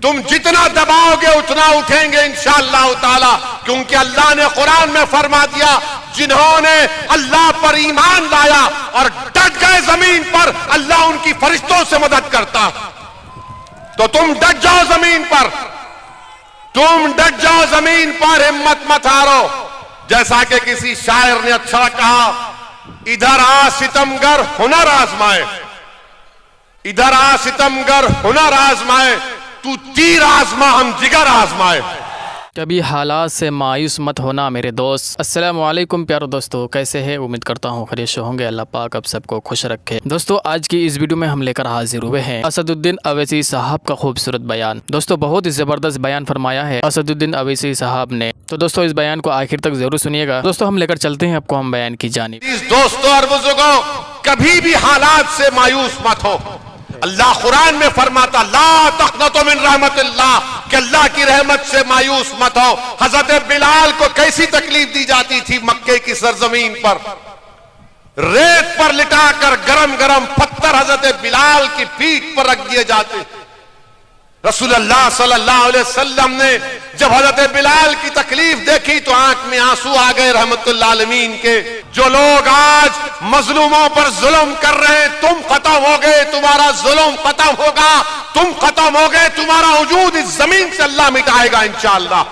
तुम जितना दबाओगे उतना उठेंगे इंशाअल्लाह ताला, क्योंकि अल्लाह ने कुरान में फरमा दिया जिन्होंने अल्लाह पर ईमान लाया और डट गए जमीन पर, अल्लाह उनकी फरिश्तों से मदद करता। तो तुम डट जाओ जमीन पर, तुम डट जाओ जमीन पर, हिम्मत मत हारो। जैसा कि किसी शायर ने अच्छा कहा, इधर आ सितमगर हुनर आजमाए, इधर आ सितमगर हुनर आजमाए, तू तीर आजमा हम जिगर आजमाए। कभी हालात से मायूस मत होना मेरे दोस्त। अस्सलाम वालेकुम प्यारे दोस्तों, कैसे हैं? उम्मीद करता हूँ खैरियत से होंगे। अल्लाह पाक अब सबको खुश रखे। दोस्तों आज की इस वीडियो में हम लेकर हाजिर हुए हैं असदुद्दीन अवैसी साहब का खूबसूरत बयान। दोस्तों बहुत ही जबरदस्त बयान फरमाया है असदुद्दीन अवैसी साहब ने। तो दोस्तों इस बयान को आखिर तक जरूर सुनिएगा। दोस्तों हम लेकर चलते हैं आपको हम बयान की जानिब। दोस्तों और बुजुर्गों, कभी भी हालात से मायूस मत हो। अल्लाह कुरान में फरमाता ला तक़नतु मिन रहमतिल्लाह, कि अल्लाह की रहमत से मायूस मत हो। हजरत बिलाल को कैसी तकलीफ दी जाती थी मक्के की सरजमीन पर, रेत पर लिटाकर गरम गरम पत्थर हजरत बिलाल की पीठ पर रख दिए जाते। रसूलुल्लाह सल्लल्लाहु अलैहि वसल्लम ने जब हजरत बिलाल की तकलीफ देखी तो आंख में आंसू आ गए रहमतुल्लाह आलमीन के। जो लोग आज मजलूमों पर जुल्म कर रहे हैं, तुम खत्म हो गए, तुम्हारा जुल्म खत्म होगा, तुम खत्म हो गए, तुम्हारा वजूद इस जमीन से अल्लाह मिटाएगा इंशाअल्लाह।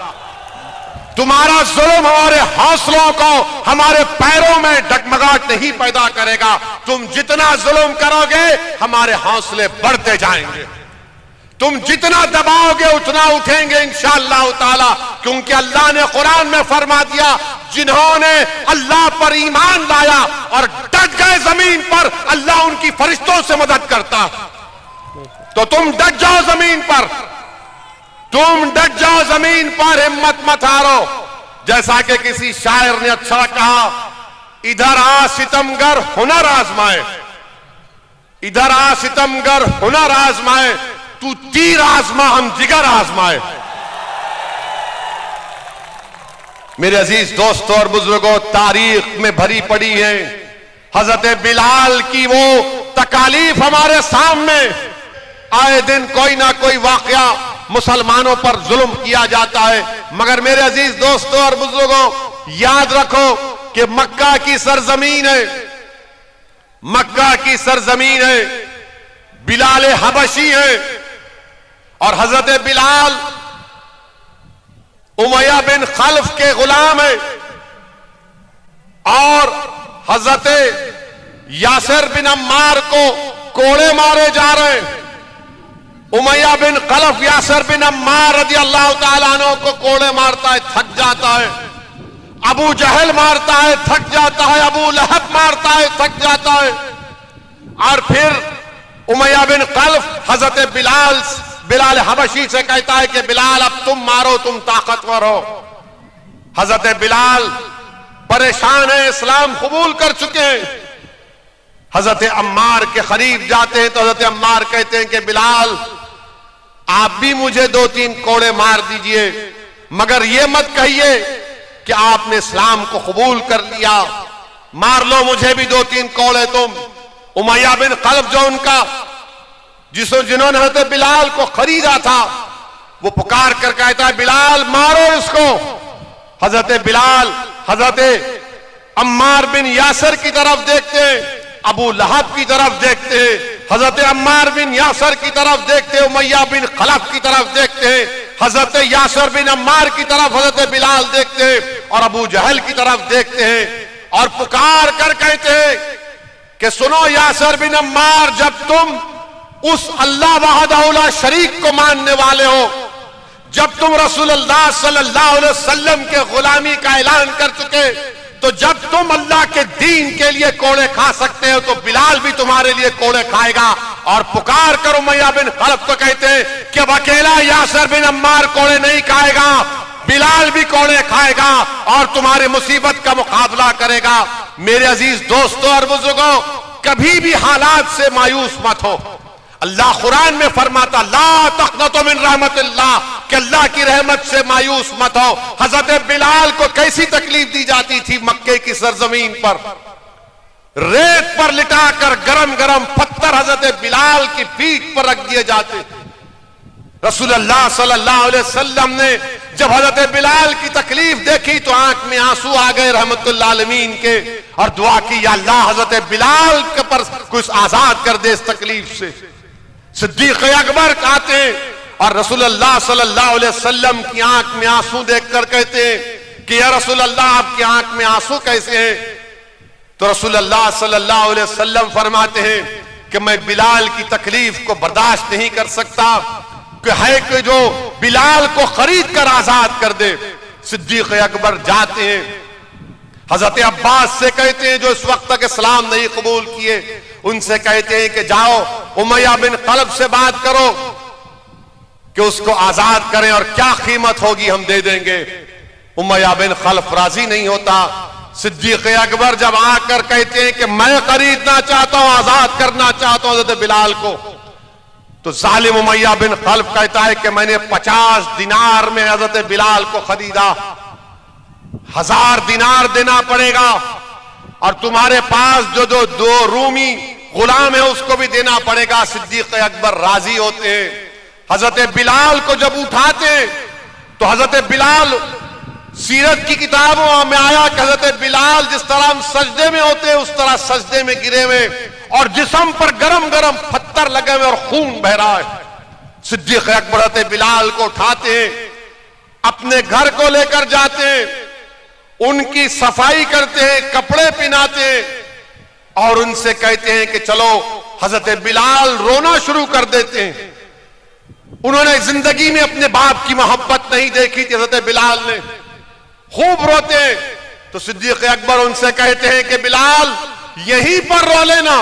तुम्हारा जुल्म हमारे हौसलों को, हमारे पैरों में डगमगाहट नहीं पैदा करेगा। तुम जितना जुल्म करोगे हमारे हौसले बढ़ते जाएंगे। तुम जितना दबाओगे उतना उठेंगे इंशाअल्लाह ताला, क्योंकि अल्लाह ने कुरान में फरमा दिया जिन्होंने अल्लाह पर ईमान लाया और डट गए जमीन पर, अल्लाह उनकी फरिश्तों से मदद करता। तो तुम डट जाओ जमीन पर, तुम डट जाओ जमीन पर, हिम्मत मत हारो। जैसा कि किसी शायर ने अच्छा कहा, इधर आ सितमगर हुनर आजमाए, इधर आ सितमगर हुनर आजमाए, तू तीर आजमा हम जिगर आजमाए। मेरे अजीज दोस्तों और बुजुर्गों, तारीख में भरी पड़ी है हजरत बिलाल की वो तकालीफ हमारे सामने। आए दिन कोई ना कोई वाकया मुसलमानों पर जुल्म किया जाता है, मगर मेरे अजीज दोस्तों और बुजुर्गों याद रखो कि मक्का की सरजमीन है, मक्का की सरजमीन है, बिलाल हबशी है और हजरत बिलाल उमैया बिन खल्फ के गुलाम है और हजरत यासिर बिन अम्मार को कोड़े मारे जा रहे हैं। उमैया बिन खल्फ यासिर बिन अम्मार रज़ी अल्लाह तआला अन्हु को कोड़े मारता है, थक जाता है। अबू जहल मारता है, थक जाता है। अबू लहब मारता है, थक जाता है। और फिर उमैया बिन खल्फ हजरत बिलाल हबशी से कहता है कि बिलाल अब तुम मारो, तुम ताकतवर हो। हजरत बिलाल परेशान है, इस्लाम कबूल कर चुके हैं। हजरत अम्मार के करीब जाते हैं तो हजरत अम्मार कहते हैं कि बिलाल आप भी मुझे 2-3 कोड़े मार दीजिए, मगर यह मत कहिए कि आपने इस्लाम को कबूल कर लिया, मार लो मुझे भी 2-3 कोड़े तुम। उमैया बिन खल्फ जो उनका जिन्होंने हजरत बिलाल को खरीदा था, वो पुकार कर कहता है बिलाल मारो इसको। हजरत बिलाल हजरत अम्मार बिन यासिर की तरफ देखते, अबू लहब की तरफ देखते, हजरत अम्मार बिन यासिर की तरफ देखते, उमैया बिन खल्फ की तरफ देखते, हजरत यासिर बिन अम्मार की तरफ हजरत बिलाल देखते और अबू जहल की तरफ देखते हैं और पुकार कर कहते हैं कि सुनो यासिर बिन अम्मार, जब तुम उस अल्लाह वहदहू ला शरीक को मानने वाले हो, जब तुम रसूलुल्लाह सल्लल्लाहु अलैहि वसल्लम के गुलामी का ऐलान कर चुके, तो जब तुम अल्लाह के दीन के लिए कोड़े खा सकते हो तो बिलाल भी तुम्हारे लिए कोड़े खाएगा। और पुकार कर उमैया बिन खल्फ को कहते हैं कि अब अकेला यासिर बिन अम्मार कोड़े नहीं खाएगा, बिलाल भी कोड़े खाएगा और तुम्हारी मुसीबत का मुकाबला करेगा। मेरे अजीज दोस्तों और बुजुर्गों, कभी भी हालात से मायूस मत हो। अल्लाह कुरान में फरमाता ला तक़नतु मिन रहमतिल्लाह, कि अल्लाह की रहमत से मायूस मत हो। हजरत बिलाल को कैसी तकलीफ दी जाती थी मक्के की सरजमीन पर, रेत पर लिटाकर गरम गरम पत्थर हजरत बिलाल की पीठ पर रख दिए जाते। रसूलुल्लाह सल्लल्लाहु अलैहि वसल्लम ने जब हजरत बिलाल की तकलीफ देखी तो आंख में आंसू आ गए रहमतुल्लाह आलमीन के, और दुआ की, या अल्लाह हजरत बिलाल के पर कुछ आजाद कर दे इस तकलीफ से। सिद्दीक अकबर आते हैं और रसूलुल्लाह सल्लल्लाहु अलैहि वसल्लम की आंख में आंसू देखकर कहते हैं कि या रसूलुल्लाह आपकी आंख में आंसू कैसे हैं? तो रसूलुल्लाह सल्लल्लाहु अलैहि वसल्लम फरमाते हैं कि मैं बिलाल की तकलीफ को बर्दाश्त नहीं कर सकता, कि है कि जो बिलाल को खरीद कर आजाद कर दे। सिद्दीक अकबर जाते हैं, हजरत अब्बास से कहते हैं जो इस वक्त तक इस्लाम नहीं कबूल किए, उनसे कहते हैं कि जाओ उमैया बिन खलफ से बात करो कि उसको आजाद करें और क्या कीमत होगी हम दे देंगे। उमैया बिन खलफ राजी नहीं होता। सिद्दीक अकबर जब आकर कहते हैं कि मैं खरीदना चाहता हूं, आजाद करना चाहता हूं हजरत बिलाल को, तो जालिम उमैया बिन खलफ कहता है कि मैंने 50 दिनार में हजरत बिलाल को खरीदा, 1000 दिनार देना पड़ेगा, और तुम्हारे पास जो जो 2 रूमी गुलाम है उसको भी देना पड़ेगा। सिद्दीक अकबर राजी होते हैं। हजरत बिलाल को जब उठाते तो हजरत बिलाल, सीरत की किताबों में आया कि हजरत बिलाल जिस तरह हम सजदे में होते हैं उस तरह सजदे में गिरे हुए, और जिस्म पर गरम गरम पत्थर लगे हुए और खून बह रहा है। सिद्दीक अकबर हजरत बिलाल को उठाते हैं, अपने घर को लेकर जाते हैं, उनकी सफाई करते हैं, कपड़े पहनाते हैं, और उनसे कहते हैं कि चलो। हजरत बिलाल रोना शुरू कर देते हैं। उन्होंने जिंदगी में अपने बाप की मोहब्बत नहीं देखी थी, हजरत बिलाल ने खूब रोते हैं। तो सिद्दीक अकबर उनसे कहते हैं कि बिलाल यहीं पर रो लेना,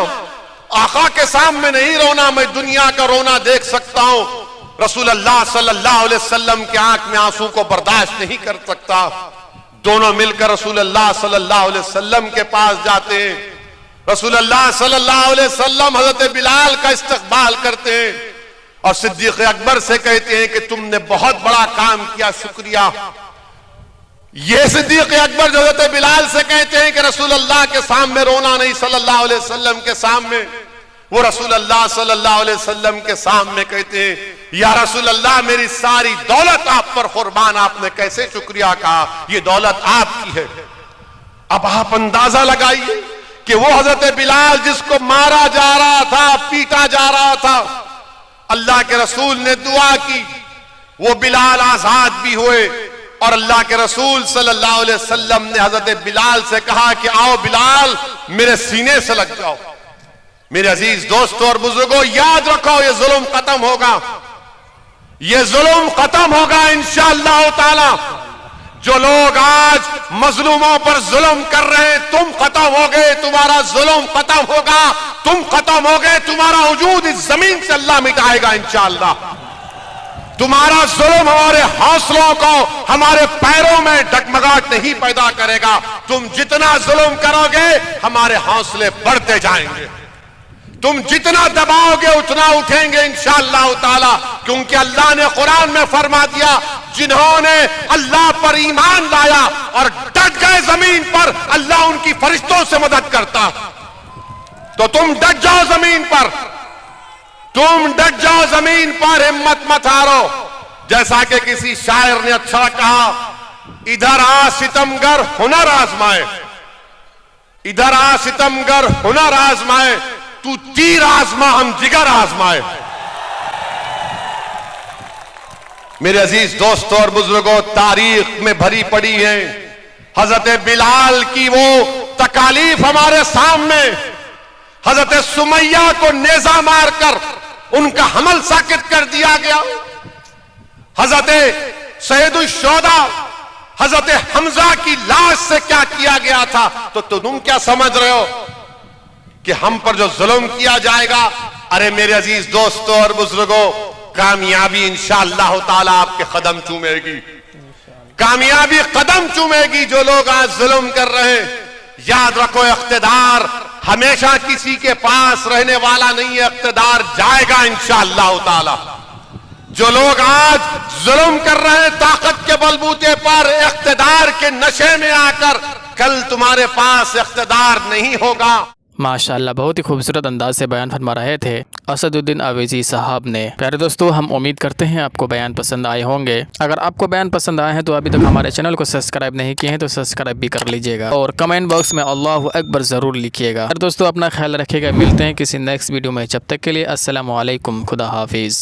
आका के सामने नहीं रोना, मैं दुनिया का रोना देख सकता हूं। रसूलुल्लाह सल्लल्लाहु अलैहि वसल्लम की आंख में आंसू को बर्दाश्त नहीं कर सकता। दोनों मिलकर रसूलुल्लाह सल्लल्लाहु अलैहि वसल्लम के पास जाते हैं। रसूलुल्लाह सल्लल्लाहु अलैहि वसल्लम हजरत बिलाल का इस्तकबाल करते हैं और सिद्दीक अकबर से कहते हैं कि तुमने बहुत बड़ा काम किया, शुक्रिया। ये सिद्दीक अकबर जो हजरत बिलाल से कहते हैं कि रसूलुल्लाह के सामने रोना नहीं, सल्लल्लाहु अलैहि वसल्लम के सामने, वो रसूलुल्लाह सल्लल्लाहु अलैहि वसल्लम के सामने कहते हैं या रसूलुल्लाह मेरी सारी दौलत आप पर कुर्बान, आपने कैसे शुक्रिया कहा, ये दौलत आपकी है। अब आप अंदाजा लगाइए कि वो हजरत बिलाल जिसको मारा जा रहा था, पीटा जा रहा था, अल्लाह के रसूल ने दुआ की, वो बिलाल आजाद भी हुए और अल्लाह के रसूल सल्लल्लाहु अलैहि वसल्लम ने हजरत बिलाल से कहा कि आओ बिलाल मेरे सीने से लग जाओ। मेरे अजीज दोस्तों और बुजुर्गों, याद रखो ये जुल्म खत्म होगा, ये जुल्म खत्म होगा इंशाअल्लाह ताला। जो लोग आज मजलूमों पर जुल्म कर रहे हैं, तुम खत्म हो गए, तुम्हारा जुल्म खत्म होगा, तुम खत्म हो गए, तुम्हारा वजूद इस जमीन से अल्लाह मिटाएगा इंशाअल्लाह। तुम्हारा जुल्म हमारे हौसलों को, हमारे पैरों में डगमगाहट नहीं पैदा करेगा। तुम जितना जुल्म करोगे हमारे हौसले बढ़ते जाएंगे, तुम जितना दबाओगे उतना उठेंगे इंशाअल्लाह ताला, क्योंकि अल्लाह ने कुरान में फरमा दिया जिन्होंने अल्लाह पर ईमान लाया और डट गए जमीन पर, अल्लाह उनकी फरिश्तों से मदद करता। तो तुम डट जाओ जमीन पर, तुम डट जाओ जमीन पर, हिम्मत मत हारो। जैसा कि किसी शायर ने अच्छा कहा, इधर आ सितमगर हुनर आजमाए, इधर आ सितमगर हुनर आजमाए, तू तीर आजमा हम जिगर आजमाए। मेरे अजीज दोस्तों और बुजुर्गों, तारीख में भरी पड़ी है हजरत बिलाल की वो तकालीफ हमारे सामने। हजरत सुमैया को नेजा मारकर उनका हमल साकित कर दिया गया। हजरत सैयदुल शोदा हजरत हमजा की लाश से क्या किया गया था, तो तुम क्या समझ रहे हो कि हम पर जो जुल्म किया जाएगा। अरे मेरे अजीज दोस्तों और बुजुर्गों, कामयाबी इंशाअल्लाह ताला आपके कदम चूमेगी, कामयाबी कदम चूमेगी। जो लोग आज जुल्म कर रहे हैं, याद रखो इख्तिदार हमेशा किसी के पास रहने वाला नहीं है, इख्तिदार जाएगा इंशाअल्लाह ताला। जो लोग आज जुल्म कर रहे हैं ताकत के बलबूते पर, इख्तिदार के नशे में आकर, कल तुम्हारे पास इख्तिदार नहीं होगा। माशाअल्लाह बहुत ही खूबसूरत अंदाज से बयान फरमा रहे थे असदुद्दीन अवैसी साहब ने। प्यारे दोस्तों, हम उम्मीद करते हैं आपको बयान पसंद आए होंगे। अगर आपको बयान पसंद आए हैं तो अभी तक हमारे चैनल को सब्सक्राइब नहीं किए हैं तो सब्सक्राइब भी कर लीजिएगा और कमेंट बॉक्स में अल्लाहु अकबर ज़रूर लिखिएगा। दोस्तों, अपना ख्याल रखिएगा। मिलते हैं किसी नेक्स्ट वीडियो में, जब तक के लिए अस्सलामु अलैकुम, खुदा हाफिज़।